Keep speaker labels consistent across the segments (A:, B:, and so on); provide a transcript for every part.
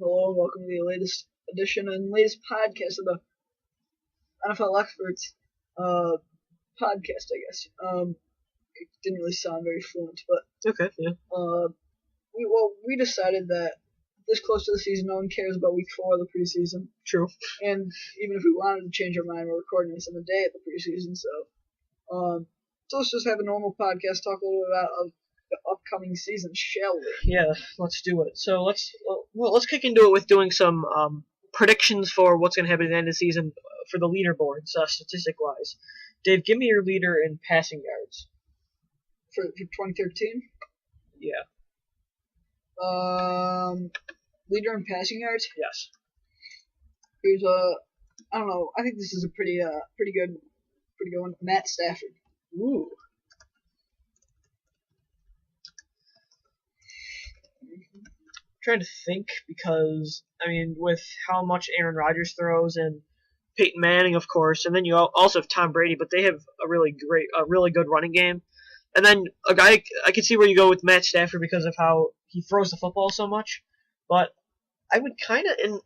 A: Hello and welcome to the latest edition and latest podcast of the NFLExperts podcast, I guess. It didn't really sound very fluent, but
B: Okay, yeah.
A: we decided that this close to the season, no one cares about week 4 of the preseason.
B: True.
A: And even if we wanted to change our mind, we're recording this on the day of the preseason, so let's just have a normal podcast, talk a little bit about the upcoming season, shall we?
B: Yeah, let's do it. So let's kick into it with doing some predictions for what's going to happen at the end of the season for the leaderboards, statistic-wise. Dave, give me your leader in passing yards.
A: For 2013?
B: Yeah.
A: Leader in passing yards?
B: Yes.
A: Here's I don't know. I think this is a pretty good one. Matt Stafford.
B: Ooh. Trying to think because, I mean, with how much Aaron Rodgers throws and Peyton Manning, of course, and then you also have Tom Brady, but they have a really good running game. And then a guy, I can see where you go with Matt Stafford because of how he throws the football so much. But I would kind of, and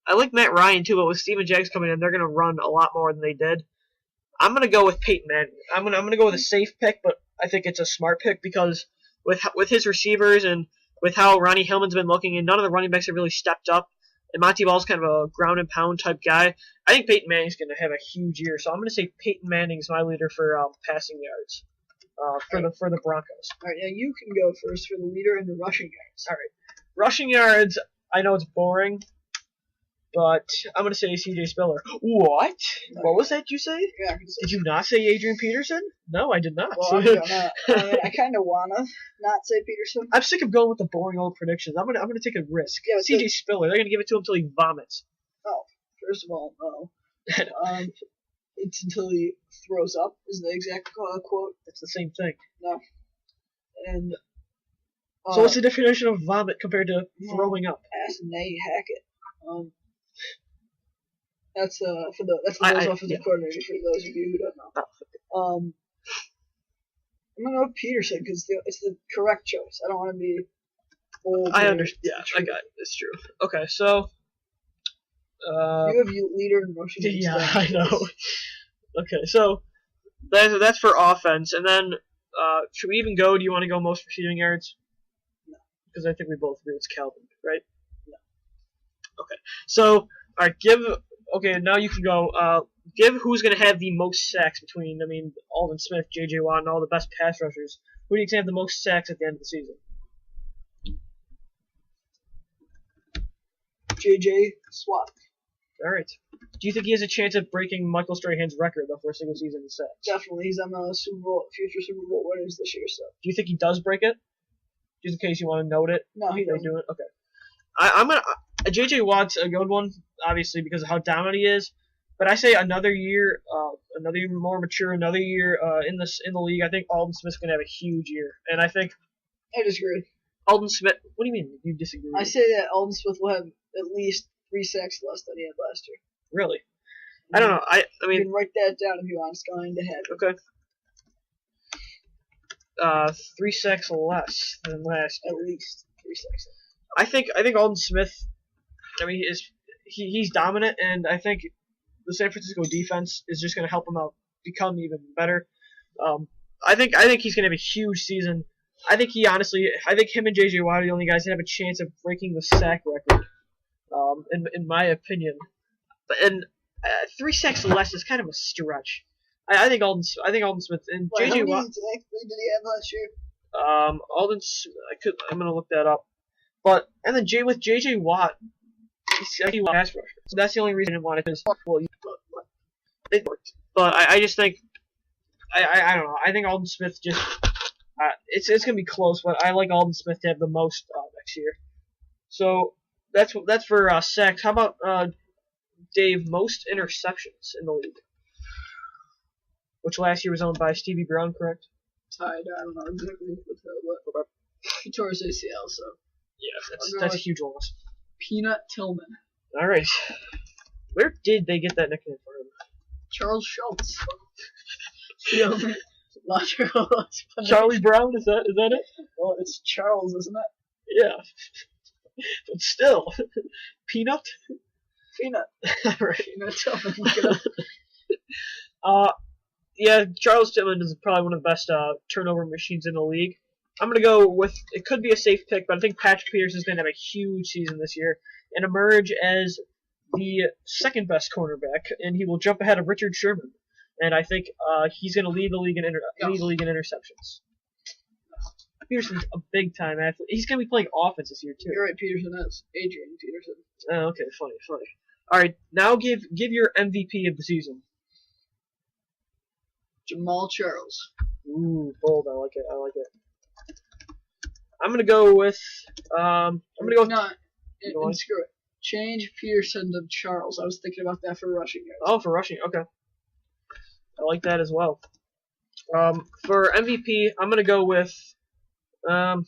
B: I like Matt Ryan too, but with Steven Jackson coming in, they're going to run a lot more than they did. I'm going to go with Peyton Manning. I'm going to go with a safe pick, but I think it's a smart pick because with his receivers and with how Ronnie Hillman's been looking, and none of the running backs have really stepped up, and Monty Ball's kind of a ground and pound type guy, I think Peyton Manning's going to have a huge year. So I'm going to say Peyton Manning's my leader for passing yards for the Broncos.
A: All right, now you can go first for the leader in the rushing yards.
B: All right, rushing yards. I know it's boring, but I'm going to say C.J. Spiller. What? What was that you say?
A: Yeah,
B: did you not say Adrian Peterson? No, I did not.
A: Well, I kind of want to not say Peterson.
B: I'm sick of going with the boring old predictions. I'm gonna take a risk. Yeah, C.J. Spiller. They're going to give it to him until he vomits.
A: Oh, first of all, no. It's until he throws up is the exact quote.
B: It's the same thing.
A: No. And
B: so what's the definition of vomit compared to throwing up?
A: Ass Nagy Hackett. That's the offensive coordinator for those of you who don't know. I'm gonna go with Peterson because it's the correct choice. I don't want to be old.
B: I understand. Yeah, I got it. It's true. Okay, so
A: you have leader in rushing.
B: Yeah, I know. Okay, so that's for offense, and then should we even go? Do you want to go most receiving yards?
A: No,
B: because I think we both agree it's Calvin, right?
A: No.
B: Okay, so all right, okay, now you can go. Give who's going to have the most sacks between, Aldon Smith, J.J. Watt, and all the best pass rushers. Who do you think have the most sacks at the end of the season?
A: J.J. Watt.
B: All right. Do you think he has a chance of breaking Michael Strahan's record, though, for a single season in sacks?
A: Definitely. He's on the future Super Bowl winners this year, so.
B: Do you think he does break it? Just in case you want to note it?
A: No, he doesn't.
B: Do it? Okay. I'm going to... J.J. Watt's a good one, obviously, because of how dominant he is. But I say another year more mature, another year in the league. I think Aldon Smith's gonna have a huge year, and I think
A: I disagree.
B: Aldon Smith. What do you mean you disagree?
A: I say that Aldon Smith will have at least 3 sacks less than he had last year.
B: Really? I don't know. I mean,
A: you can write that down if you want. It's going to happen.
B: Okay. 3 sacks less than last year.
A: At least 3 sacks.
B: I think Aldon Smith. He's dominant, and I think the San Francisco defense is just going to help him out become even better. I think he's going to have a huge season. I think him and J.J. Watt are the only guys that have a chance of breaking the sack record, in my opinion. And 3 sacks less is kind of a stretch. I think Aldon Smith and J.J. Watt. How many
A: sacks did he have last year?
B: I'm going to look that up. But and then with J.J. Watt. He's a pass rusher. So that's the only reason I didn't want it because it worked. But I just think I don't know. I think Aldon Smith just it's gonna be close, but I like Aldon Smith to have the most next year. So that's for sacks. How about Dave? Most interceptions in the league, which last year was owned by Stevie Brown, correct?
A: I don't know exactly what he tore his ACL, so
B: yeah, that's a huge loss.
A: Peanut Tillman.
B: All right. Where did they get that nickname for him?
A: Charles Schultz.
B: Charlie Brown, is that it?
A: Well, it's Charles, isn't it?
B: Yeah. but still, Peanut. Right.
A: Peanut. Look it up.
B: Yeah, Charles Tillman is probably one of the best turnover machines in the league. I'm gonna go with it. Could be a safe pick, but I think Patrick Peterson is gonna have a huge season this year and emerge as the second best cornerback, and he will jump ahead of Richard Sherman. And I think he's gonna lead the league in interceptions. Peterson's a big time athlete. He's gonna be playing offense this year too.
A: You're right, Peterson is Adrian Peterson.
B: Oh, okay, funny. All right, now give your MVP of the season.
A: Jamal Charles.
B: Ooh, bold. I like it. I'm gonna go with.
A: No, and screw it. Change Peterson to Charles. I was thinking about that for rushing yards.
B: Oh, for rushing. Okay. I like that as well. For MVP, I'm gonna go with. I'm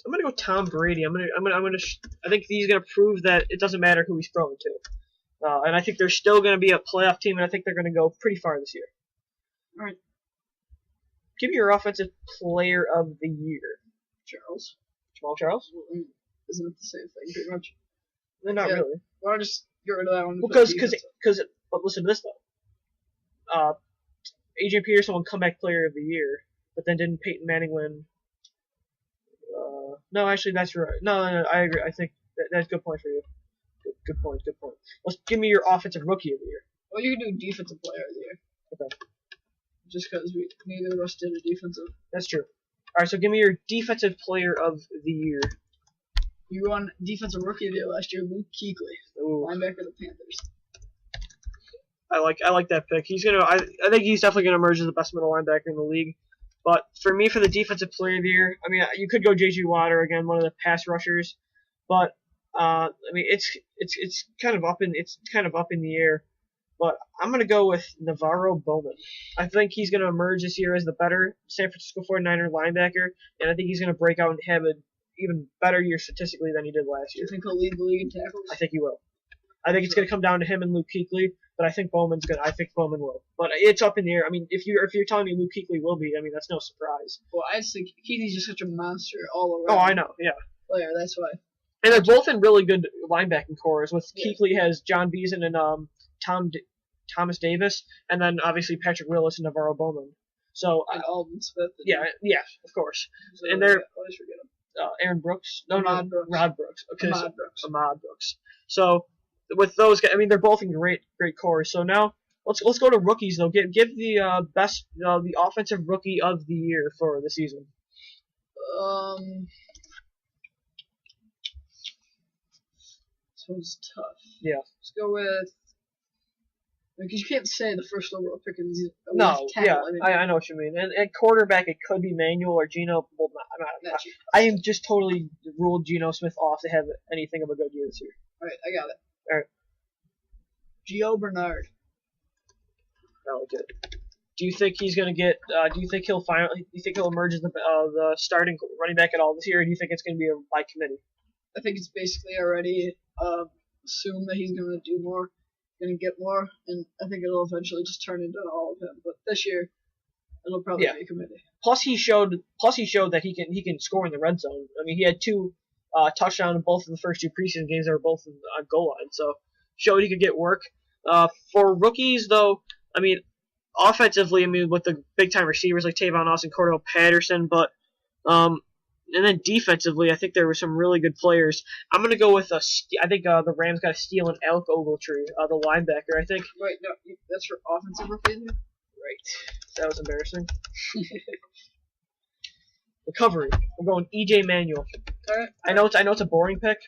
B: gonna go Tom Brady. I think he's gonna prove that it doesn't matter who he's throwing to. And I think they're still gonna be a playoff team, and I think they're gonna go pretty far this year.
A: All right.
B: Give me your offensive player of the year. Jamal Charles?
A: Isn't it the same thing, pretty much?
B: Not really.
A: Why don't I just get rid of that one?
B: Because, but listen to this though. AJ Peterson won comeback player of the year, but then didn't Peyton Manning win? No, actually, that's right. No, I agree. I think that's a good point for you. Good point. Let's give me your offensive rookie of the year.
A: Well, you can do defensive player of the year. Okay. Just because neither of us did a defensive.
B: That's true. All right, so give me your defensive player of the year.
A: You won defensive rookie of the year last year, Luke Kuechly, linebacker of the Panthers.
B: I like that pick. I think he's definitely gonna emerge as the best middle linebacker in the league. But for me, for the defensive player of the year, I mean, you could go J.J. Watt again, one of the pass rushers. But I mean, it's kind of up in the air. But I'm going to go with Navarro Bowman. I think he's going to emerge this year as the better San Francisco 49er linebacker, and I think he's going to break out and have an even better year statistically than he did last year.
A: Do you think he'll lead the league in tackles?
B: I think he will. I think it's going to come down to him and Luke Kuechly, but I think Bowman will. But it's up in the air. I mean, if you're telling me Luke Kuechly will be, I mean, that's no surprise.
A: Well, I just think Kuechly's just such a monster all around.
B: Oh, I know, yeah.
A: Player, that's why.
B: And they're both in really good linebacking cores. With Kuechly has John Beason and Thomas Davis, and then obviously Patrick Willis and Navarro Bowman. So
A: and Alden Smith.
B: Yeah, of course.
A: So,
B: and they're
A: always forget him.
B: Aaron Brooks.
A: Ahmad Brooks.
B: Rod Brooks. Okay,
A: Ahmad
B: Brooks. So with those guys, I mean, they're both in great cores. So now let's go to rookies though. Give the best the offensive rookie of the year for the season.
A: This one's tough.
B: Yeah.
A: Let's go with. Because you can't say the first overall pick is
B: I know what you mean. And at quarterback, it could be Manuel or Geno. Well, I am just totally ruled Geno Smith off to have anything of a good year this year.
A: All right, I got it.
B: All right.
A: Gio Bernard.
B: I like it. Do you think he's gonna get? Do you think he'll emerge as the starting running back at all this year, or do you think it's gonna be by committee?
A: I think it's basically already assumed that he's gonna do more. Going to get more, and I think it'll eventually just turn into all of him. But this year, it'll probably be a committee.
B: Plus, he showed that he can score in the red zone. I mean, he had 2 touchdowns in both of the first 2 preseason games that were both on goal line. So, showed he could get work. For rookies, though, I mean, offensively, I mean, with the big time receivers like Tavon Austin, Cordell Patterson, but and then defensively, I think there were some really good players. I'm going to go with I think the Rams got a steal in Alec Ogletree, the linebacker, I think.
A: Wait, no, that's for offensive rookie?
B: Right. That was embarrassing. Recovery. I'm going E.J. Manuel.
A: All right.
B: I know it's a boring pick,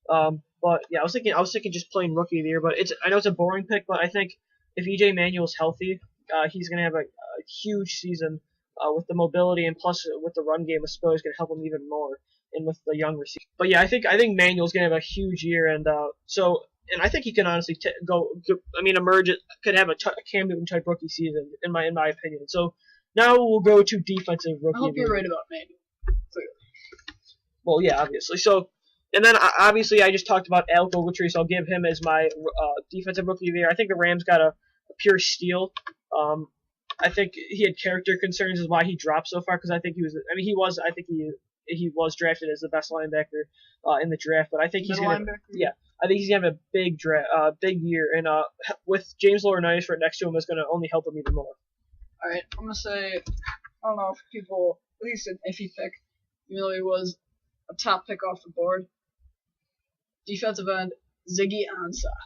B: but yeah, I was thinking just plain rookie of the year. But I know it's a boring pick, but I think if E.J. Manuel's healthy, he's going to have a huge season. With the mobility and plus with the run game, Spiller is going to help him even more, and with the young receiver. But yeah, I think Manuel's going to have a huge year, and I think he can honestly emerge. Could have a Cam Newton type rookie season in my opinion. So now we'll go to defensive rookie.
A: I hope you're right about Manuel.
B: Well, yeah, obviously. So and then obviously I just talked about Alec Ogletree, so I'll give him as my defensive rookie of the year. I think the Rams got a pure steal. I think he had character concerns is why he dropped so far because I think he he was drafted as the best linebacker in the draft. But I think he's going to I think he's going to have a big year, and with James Laurinaitis right next to him is going to only help him even more.
A: All right, I'm going to say, I don't know if people, at least an iffy pick, even though he was a top pick off the board. Defensive end, Ziggy Ansah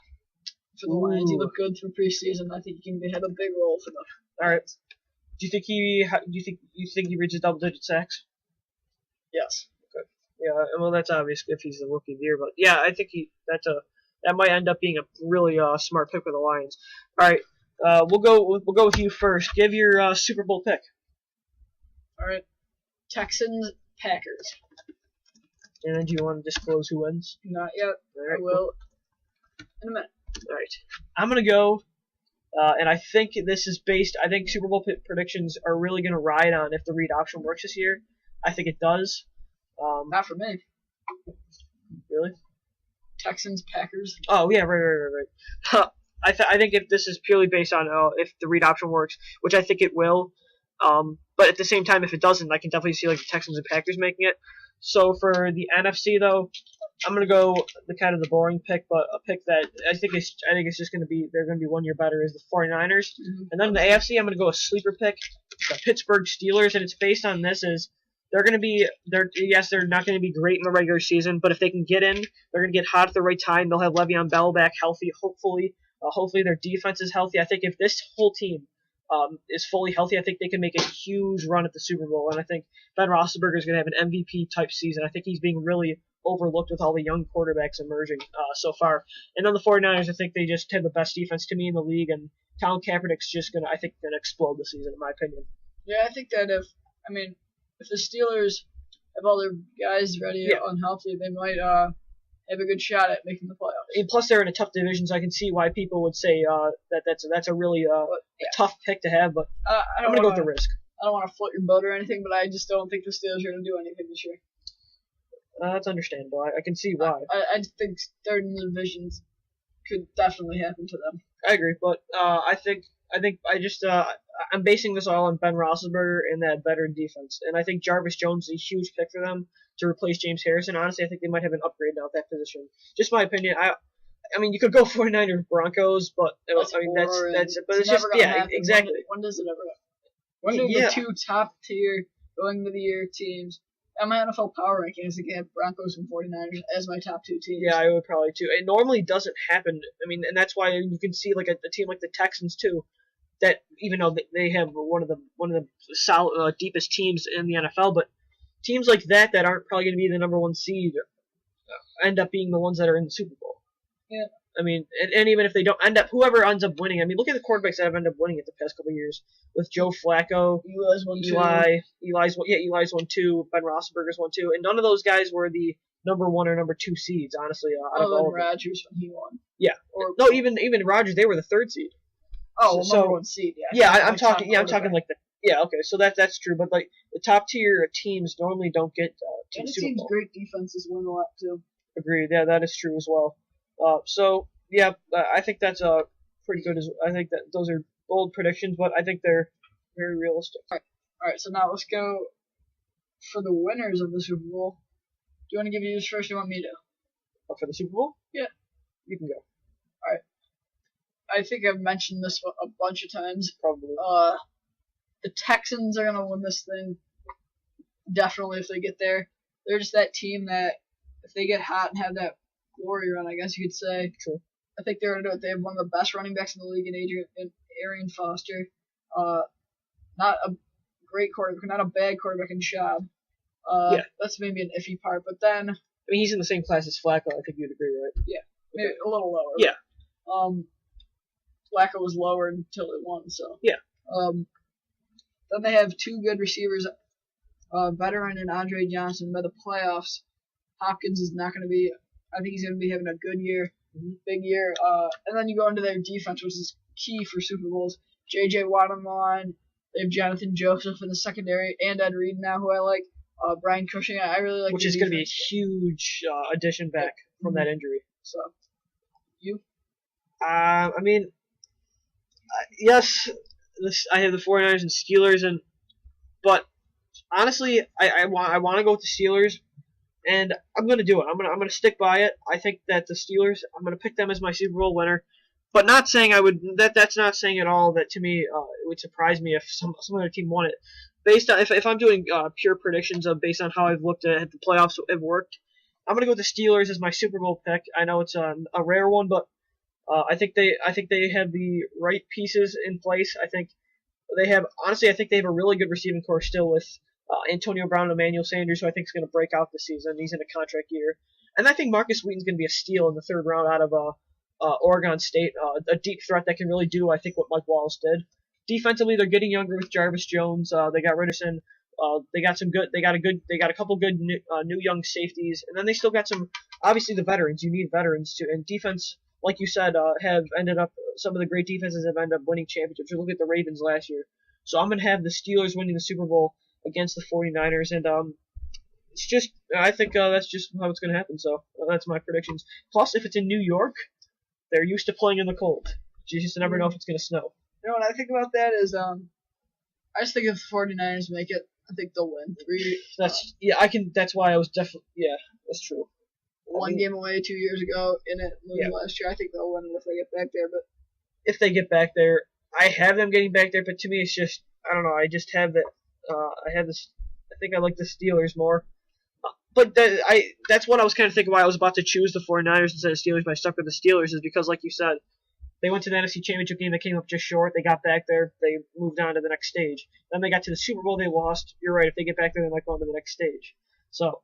A: for the Lions. He looked good through preseason. I think he can have a big role for them.
B: All right. Do you think he reaches double-digit sacks?
A: Yes.
B: Okay. Yeah. Well, that's obvious if he's the rookie of the year, but yeah, I think that might end up being a really smart pick for the Lions. All right. We'll go with you first. Give your Super Bowl pick.
A: All right. Texans, Packers.
B: And then do you want to disclose who wins?
A: Not yet. Right, I will in a minute.
B: All right. I'm going to go, and I think this is based, I think Super Bowl predictions are really going to ride on if the read option works this year. I think it does.
A: Not for me.
B: Really?
A: Texans, Packers.
B: Oh, yeah, right. I think if this is purely based on if the read option works, which I think it will, but at the same time, if it doesn't, I can definitely see like the Texans and Packers making it. So for the NFC though, I'm gonna go the boring pick, but a pick that I think it's just gonna be they're gonna be 1 year better is the 49ers, and then in the AFC I'm gonna go a sleeper pick, the Pittsburgh Steelers, and it's based on this is they're not gonna be great in the regular season, but if they can get in, they're gonna get hot at the right time. They'll have Le'Veon Bell back healthy, hopefully. Hopefully their defense is healthy. I think if this whole team is fully healthy, I think they can make a huge run at the Super Bowl. And I think Ben Roethlisberger is going to have an MVP-type season. I think he's being really overlooked with all the young quarterbacks emerging so far. And then the 49ers, I think they just have the best defense to me in the league. And Colin Kaepernick's just going to explode this season, in my opinion.
A: Yeah, I think that if the Steelers have all their guys ready and healthy, they might have a good shot at making the playoffs.
B: And plus, they're in a tough division, so I can see why people would say that's a really tough pick to have. But I'm going to go with the risk.
A: I don't want to float your boat or anything, but I just don't think the Steelers are going to do anything this year.
B: That's understandable. I can see why.
A: I think third in the divisions could definitely happen to them.
B: I agree, but I'm basing this all on Ben Roethlisberger and that veteran defense, and I think Jarvis Jones is a huge pick for them to replace James Harrison. Honestly, I think they might have an upgrade now at that position. Just my opinion. I mean, you could go 49ers Broncos, but that's but it's just
A: happen.
B: Exactly.
A: When does it ever happen? When do the two top tier going to the year teams? On my NFL power rankings, I have Broncos and 49ers as my top two teams.
B: Yeah, I would probably too. It normally doesn't happen. I mean, and that's why you can see like a team like the Texans too, that even though they have one of the solid deepest teams in the NFL, but teams like that aren't probably going to be the number one seed end up being the ones that are in the Super Bowl.
A: Yeah.
B: I mean, and even if they don't end up, whoever ends up winning. I mean, look at the quarterbacks that have ended up winning it the past couple of years with Joe Flacco, Eli's won 2, Ben Roethlisberger's won 2, and none of those guys were the number 1 or number 2 seeds, honestly. Out of all
A: Rodgers when he won.
B: Yeah. Even Rodgers, they were the 3rd seed.
A: Oh, number 1 seed. Yeah.
B: I'm talking like the. Yeah, okay, so that's true, but like the top tier teams normally don't get to the Super Bowl.
A: Great defenses win a lot too.
B: Agreed. Yeah, that is true as well. I think that's pretty good. I think that those are bold predictions, but I think they're very realistic.
A: All right. So now let's go for the winners of the Super Bowl. Do you want to give yours first, or do you want me to?
B: Oh, for the Super Bowl?
A: Yeah.
B: You can go.
A: All right. I think I've mentioned this a bunch of times.
B: Probably.
A: The Texans are gonna win this thing. Definitely, if they get there. They're just that team that if they get hot and have that glory run, I guess you could say.
B: True.
A: I think they're going to do it. They have one of the best running backs in the league in Arian Foster. Not a great quarterback, not a bad quarterback in Schaub. That's maybe an iffy part, but then...
B: I mean, he's in the same class as Flacco. I think you'd agree, right?
A: Yeah, maybe a little lower.
B: Yeah.
A: Flacco was lower until it won, so...
B: Yeah.
A: Then they have 2 good receivers, veteran and Andre Johnson. By the playoffs, Hopkins is not going to be... I think he's going to be having a good year, big year. And then you go into their defense, which is key for Super Bowls. J.J. Watt on the line. They have Jonathan Joseph in the secondary, and Ed Reed now, who I like. Brian Cushing, I really like.
B: Which is going to be a huge addition back from that injury.
A: So, you?
B: I mean, yes, I have the 49ers and Steelers, but honestly, I want to go with the Steelers, and I'm gonna do it. I'm gonna stick by it. I think that the Steelers, I'm gonna pick them as my Super Bowl winner, but not saying I would. That's not saying at all that to me it would surprise me if some other team won it. Based on if I'm doing pure predictions of based on how I've looked at the playoffs have worked, I'm gonna go with the Steelers as my Super Bowl pick. I know it's a rare one, but I think they have the right pieces in place. I think they have a really good receiving core still with Antonio Brown and Emmanuel Sanders, who I think is going to break out this season. He's in a contract year, and I think Marcus Wheaton's going to be a steal in the third round out of Oregon State, a deep threat that can really do I think what Mike Wallace did. Defensively, they're getting younger with Jarvis Jones. They got Richardson. They got a couple good new young safeties, and then they still got some. Obviously, the veterans. You need veterans too, and defense, like you said, have ended up. Some of the great defenses have ended up winning championships. You look at the Ravens last year. So I'm gonna have the Steelers winning the Super Bowl against the 49ers, and it's just I think that's just how it's gonna happen. So that's my predictions. Plus, if it's in New York, they're used to playing in the cold. You just never know if it's gonna snow.
A: You know what I think about that is I just think if the 49ers make it, I think they'll win.
B: That's why I was definitely that's true.
A: One game away 2 years ago in it last year. I think they'll win it if they get back there. But
B: if they get back there, I have them getting back there. But to me, it's just I don't know. I just have that. I have this. I think I like the Steelers more. But that's what I was kind of thinking why I was about to choose the 49ers instead of Steelers. But I stuck with the Steelers is because, like you said, they went to the NFC Championship game. They came up just short. They got back there. They moved on to the next stage. Then they got to the Super Bowl. They lost. You're right. If they get back there, they might go on to the next stage. So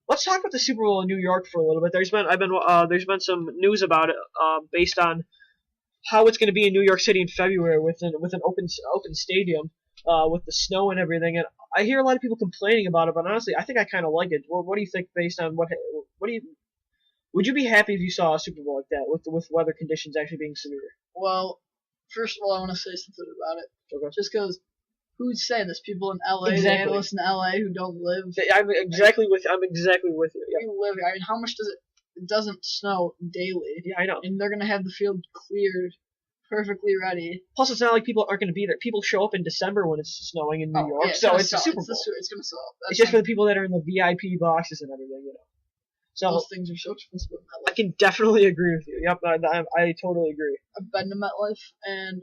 B: let's talk about the Super Bowl in New York for a little bit. There's been some news about it based on how it's going to be in New York City in February with an open stadium with the snow and everything. And I hear a lot of people complaining about it, but honestly, I think I kind of like it. What do you think based on would you be happy if you saw a Super Bowl like that with weather conditions actually being severe?
A: Well, first of all, I want to say something about it.
B: Okay.
A: Just because who's saying this? People in LA,
B: exactly.
A: The analysts in LA who don't live.
B: I'm exactly with you. Yeah.
A: You live here. I mean, how much does it? It doesn't snow daily.
B: Yeah, I know.
A: And they're gonna have the field cleared, perfectly ready.
B: Plus, it's not like people aren't going to be there. People show up in December when it's snowing in New York, so it's a Super Bowl.
A: It's gonna sell.
B: It's just for the people that are in the VIP boxes and everything, you know. So
A: those things are so expensive in MetLife.
B: I can definitely agree with you. Yep, I totally agree.
A: I've been to MetLife, and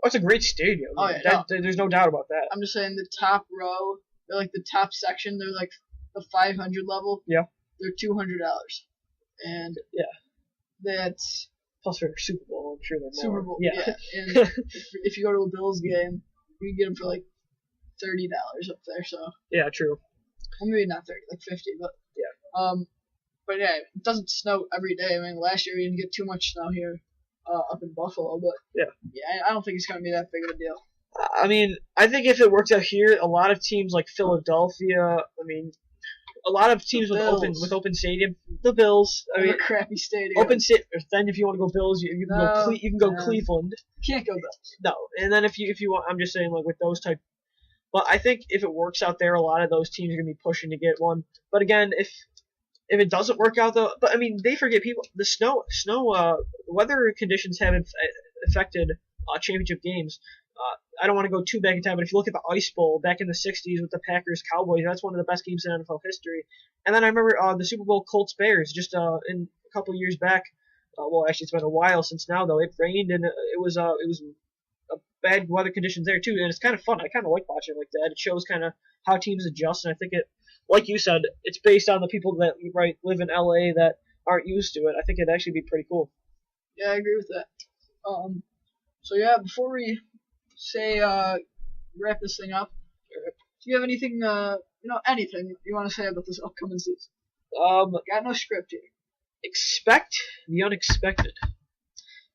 B: it's a great stadium.
A: Oh yeah,
B: there's no doubt about that.
A: I'm just saying the top row, they're like the top section. They're like the 500 level.
B: Yeah.
A: They're $200, and
B: yeah,
A: that's
B: plus for Super Bowl. I'm sure they're more.
A: Super Bowl. Yeah. And if you go to a Bills game, you can get them for like $30 up there. So
B: yeah, true.
A: Well, maybe not 30, like 50, but
B: yeah.
A: But yeah, it doesn't snow every day. I mean, last year we didn't get too much snow here, up in Buffalo, but yeah, I don't think it's gonna be that big of a deal.
B: I mean, I think if it works out here, a lot of teams like Philadelphia, I mean, a lot of teams with open stadium, the Bills. I mean,
A: a crappy stadium.
B: Open stadium. Then if you want to go Bills, you can go Cleveland.
A: Can't go Bills.
B: No, and then if you want, I'm just saying like with those type. But I think if it works out there, a lot of those teams are gonna be pushing to get one. But again, if it doesn't work out though, but I mean they forget people. The weather conditions haven't affected championship games. I don't want to go too back in time, but if you look at the Ice Bowl back in the 60s with the Packers Cowboys, that's one of the best games in NFL history. And then I remember the Super Bowl Colts Bears just in a couple years back. Well, actually, it's been a while since now though. It rained and it was bad weather conditions there too, and it's kind of fun. I kind of like watching it like that. It shows kind of how teams adjust, and I think it, like you said, it's based on the people that live in LA that aren't used to it. I think it'd actually be pretty cool.
A: Yeah, I agree with that. So yeah, before we say wrap this thing up, do you have anything anything you want to say about this upcoming season? Got no script here.
B: Expect the unexpected.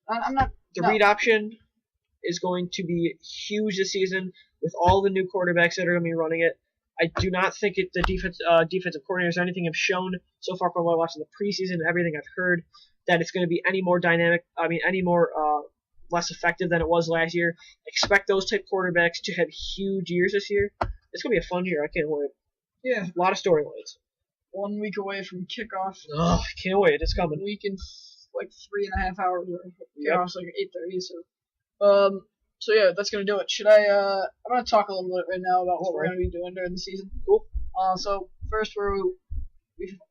A: I'm not.
B: The read option is going to be huge this season with all the new quarterbacks that are going to be running it. I do not think the defensive coordinators or anything have shown so far from what I watched in the preseason and everything I've heard that it's going to be any more dynamic. I mean, any more less effective than it was last year. Expect those type quarterbacks to have huge years this year. It's going to be a fun year. I can't wait.
A: Yeah.
B: A lot of storylines.
A: 1 week away from kickoff.
B: Oh, I can't wait. It's coming.
A: A week in like 3.5 hours. Kickoff's like 8:30. So, So yeah, that's gonna do it. I'm gonna talk a little bit right now about what we're gonna be doing during the season.
B: Cool.
A: So first we're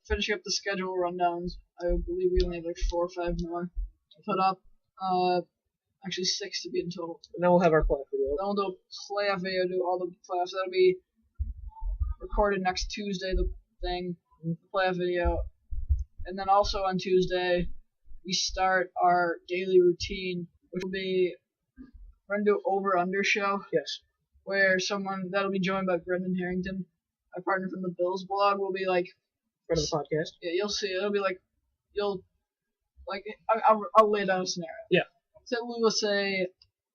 A: finishing up the schedule rundowns. I believe we only have like 4 or 5 more to put up. Actually 6 to be in total.
B: And then we'll have our playoff video.
A: Then we'll do a playoff video, do all the playoffs. That'll be recorded next Tuesday. The playoff video, and then also on Tuesday we start our daily routine, which will be we're gonna do over/under show.
B: Yes.
A: Where that'll be joined by Brendan Harrington, our partner from the Bills blog, will be like
B: Friend of the podcast.
A: Yeah, you'll see. It'll be like I'll lay down a scenario.
B: Yeah.
A: So we will say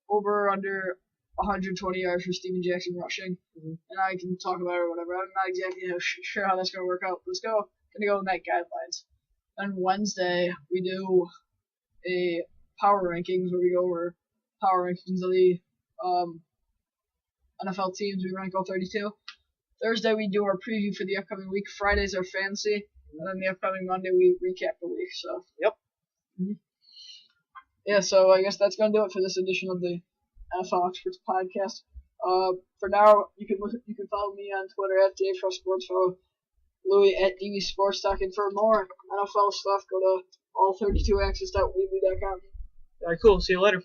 A: over/under 120 yards for Steven Jackson rushing, and I can talk about it or whatever. I'm not exactly sure how that's gonna work out, but gonna go with that guidelines. On Wednesday we do a power rankings where we go over power rankings of the NFL teams. We rank all 32. Thursday we do our preview for the upcoming week. Friday's our fantasy, and then the upcoming Monday we recap the week. So.
B: Yep.
A: Yeah, so I guess that's gonna do it for this edition of the NFLExperts Podcast. For now, you can follow me on Twitter at DaveFrostSports. Follow Louis at DVSportsTalk. And for more NFL stuff, go to all32access.weebly.com.
B: All right, cool. See you later.